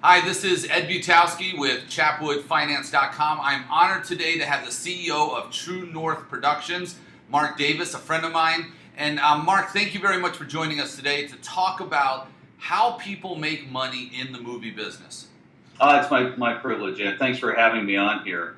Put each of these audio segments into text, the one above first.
Hi, this is Ed Butowski with ChapwoodFinance.com. I'm honored today to have the CEO of True North Productions, Mark Davis, a friend of mine. And Mark, thank you very much for joining us today to talk about how people make money in the movie business. It's my privilege, Ed. Thanks for having me on here.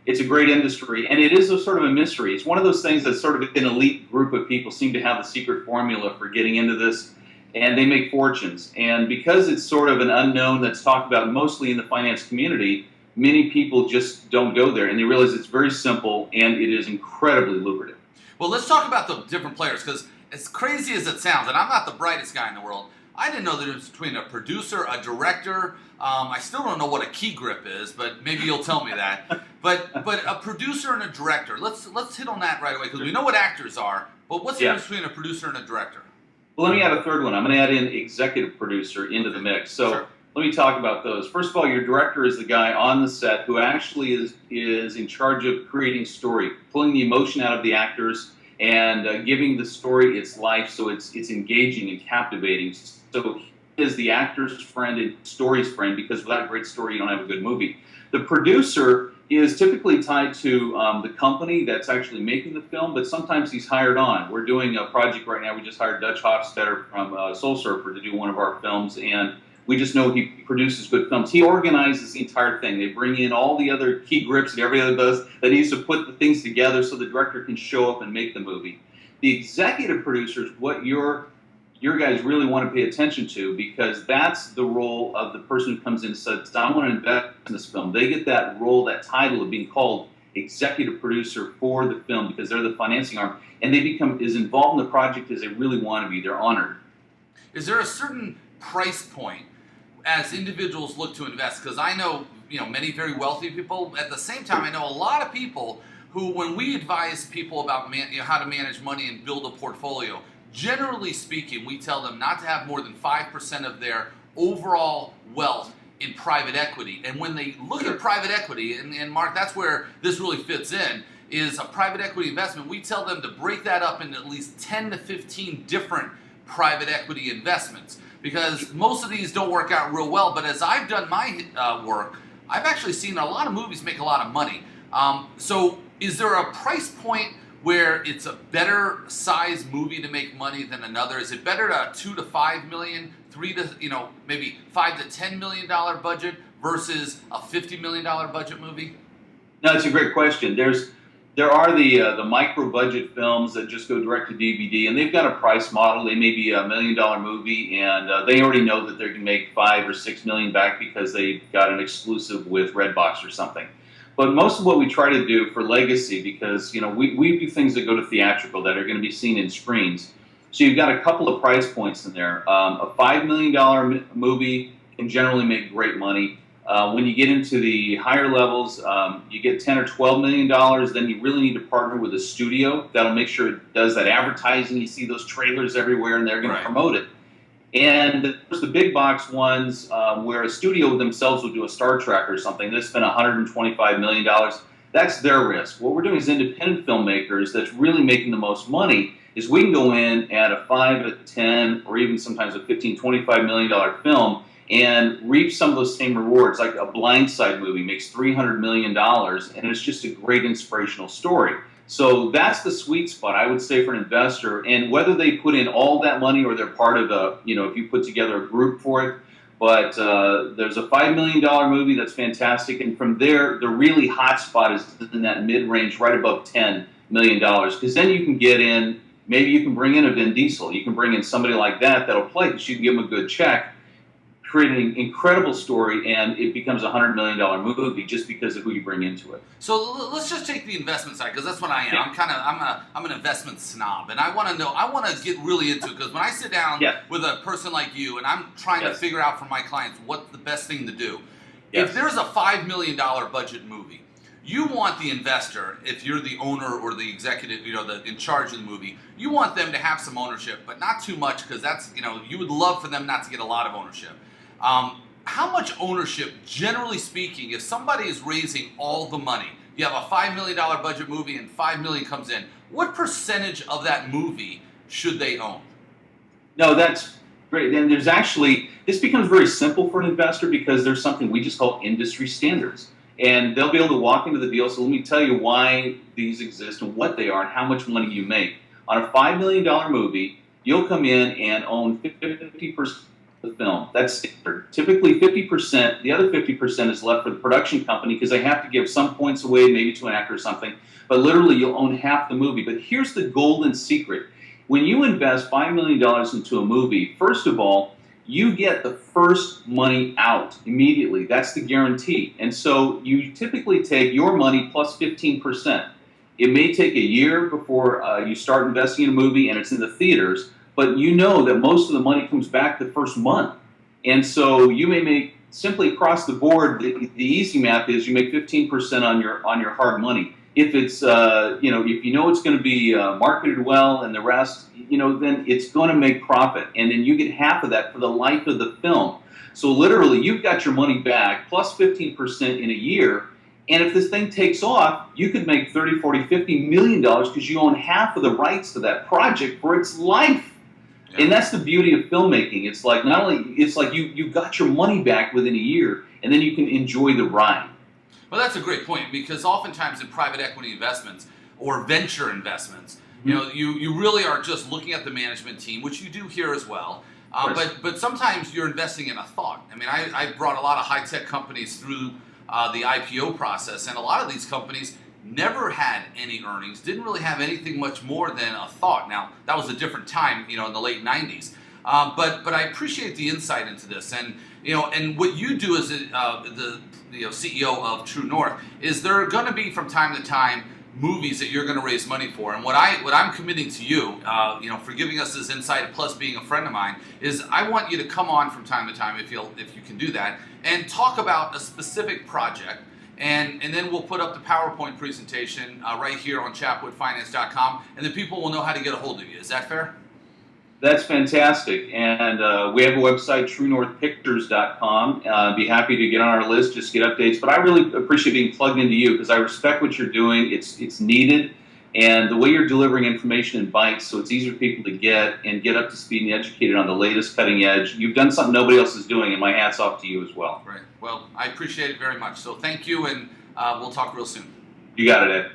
It's a great industry, and it is a sort of a mystery. It's one of those things that sort of an elite group of people seem to have the secret formula for getting into this, and they make fortunes. And because it's sort of an unknown that's talked about mostly in the finance community, many people just don't go there, and they realize it's very simple, and it is incredibly lucrative. Well, let's talk about the different players, because as crazy as it sounds, and I'm not the brightest guy in the world, I didn't know the difference between a producer, a director. I still don't know what a key grip is, but maybe you'll tell me that. But a producer and a director. Let's hit on that right away, because we know what actors are. But what's the difference between a producer and a director? Well, let me add a third one. I'm going to add in executive producer into the mix. So Sure. let me talk about those. First of all, your director is the guy on the set who actually is in charge of creating story, pulling the emotion out of the actors, and giving the story its life so it's engaging and captivating. So he is the actor's friend and story's friend, because without a great story, you don't have a good movie. The producer is typically tied to the company that's actually making the film, but sometimes he's hired on. We're doing a project right now. We just hired Dutch Hofstetter from Soul Surfer to do one of our films, and we just know he produces good films. He organizes the entire thing. They bring in all the other key grips and every other does that needs to put the things together so the director can show up and make the movie. The executive producer is what your guys really want to pay attention to, because that's the role of the person who comes in and says, I want to invest in this film. They get that role, that title of being called executive producer for the film, because they're the financing arm, and they become as involved in the project as they really want to be. They're honored. Is there a certain price point as individuals look to invest? Because I know, many very wealthy people. At the same time, I know a lot of people who, when we advise people about how to manage money and build a portfolio, generally speaking, we tell them not to have more than 5% of their overall wealth in private equity. And when they look at private equity, and Mark, that's where this really fits in, is a private equity investment. We tell them to break that up into at least 10 to 15 different private equity investments, because most of these don't work out real well. But as I've done my work, I've actually seen a lot of movies make a lot of money. So is there a price point where it's a better size movie to make money than another? Is it better to 2 to 5 million, 3 to maybe $5 to $10 million budget versus a $50 million budget movie? No, it's a great question. There are the micro budget films that just go direct to DVD, and they've got a price model. They may be $1 million movie, and they already know that they can make 5 or 6 million back because they got an exclusive with Redbox or something. But most of what we try to do for legacy, because we do things that go to theatrical that are going to be seen in screens. So you've got a couple of price points in there. A $5 million movie can generally make great money. When you get into the higher levels, you get $10 or $12 million, then you really need to partner with a studio that'll make sure it does that advertising. You see those trailers everywhere, and they're going to promote it. And there's the big box ones where a studio themselves will do a Star Trek or something. They spend $125 million. That's their risk. What we're doing as independent filmmakers that's really making the most money is we can go in at a 5, a 10, or even sometimes a $15, $25 million film and reap some of those same rewards. Like a Blind Side movie makes $300 million, and it's just a great inspirational story. So that's the sweet spot, I would say, for an investor. And whether they put in all that money or they're part of if you put together a group for it. But there's a $5 million movie that's fantastic. And from there, the really hot spot is in that mid-range, right above $10 million. Because then you can get in, maybe you can bring in a Vin Diesel. You can bring in somebody like that that'll play, because you can give them a good check, create an incredible story, and it becomes a $100 million movie just because of who you bring into it. So let's just take the investment side, because that's what I am. Yeah. I'm an investment snob, and I want to get really into it, because when I sit down with a person like you, and I'm trying to figure out for my clients what's the best thing to do. If there's a $5 million budget movie, you want the investor, if you're the owner or the executive, in charge of the movie, you want them to have some ownership, but not too much, because that's, you would love for them not to get a lot of ownership. How much ownership, generally speaking, if somebody is raising all the money, you have a $5 million budget movie and $5 million comes in, what percentage of that movie should they own? No, that's Great. And there's actually, this becomes very simple for an investor because there's something we just call industry standards. And they'll be able to walk into the deal. So let me tell you why these exist and what they are and how much money you make. On a $5 million movie, you'll come in and own 50% of the film. That's standard. Typically 50%, the other 50% is left for the production company because they have to give some points away, maybe to an actor or something. But literally, you'll own half the movie. But here's the golden secret. When you invest $5 million into a movie, first of all, you get the first money out immediately. That's the guarantee. And so you typically take your money plus 15%. It may take a year before you start investing in a movie and it's in the theaters, but you know that most of the money comes back the first month. And so you may make, simply across the board, the easy math is you make 15% on your hard money. If it's, if you know it's going to be marketed well and the rest, then it's going to make profit. And then you get half of that for the life of the film. So literally, you've got your money back plus 15% in a year. And if this thing takes off, you could make 30, 40, $50 million because you own half of the rights to that project for its life. Yeah. And that's the beauty of filmmaking. It's like not only, it's like you got your money back within a year, and then you can enjoy the ride. Well, that's a great point because oftentimes in private equity investments or venture investments, you really are just looking at the management team, which you do here as well. But sometimes you're investing in a thought. I mean, I brought a lot of high-tech companies through the IPO process, and a lot of these companies never had any earnings, didn't really have anything much more than a thought. Now, that was a different time, in the late 90s. But I appreciate the insight into this, and what you do as the CEO of True North is there are going to be from time to time movies that you're going to raise money for, and what I'm committing to you, for giving us this insight plus being a friend of mine, is I want you to come on from time to time if you can do that and talk about a specific project. And then we'll put up the PowerPoint presentation right here on chapwoodfinance.com, and then people will know how to get a hold of you. Is that fair? That's fantastic. And we have a website, truenorthpictures.com. Be happy to get on our list, just get updates. But I really appreciate being plugged into you because I respect what you're doing. It's needed. And the way you're delivering information in bites so it's easier for people to get and get up to speed and educated on the latest cutting edge. You've done something nobody else is doing, and my hat's off to you as well. Right. Well, I appreciate it very much. So thank you, and we'll talk real soon. You got it, Ed.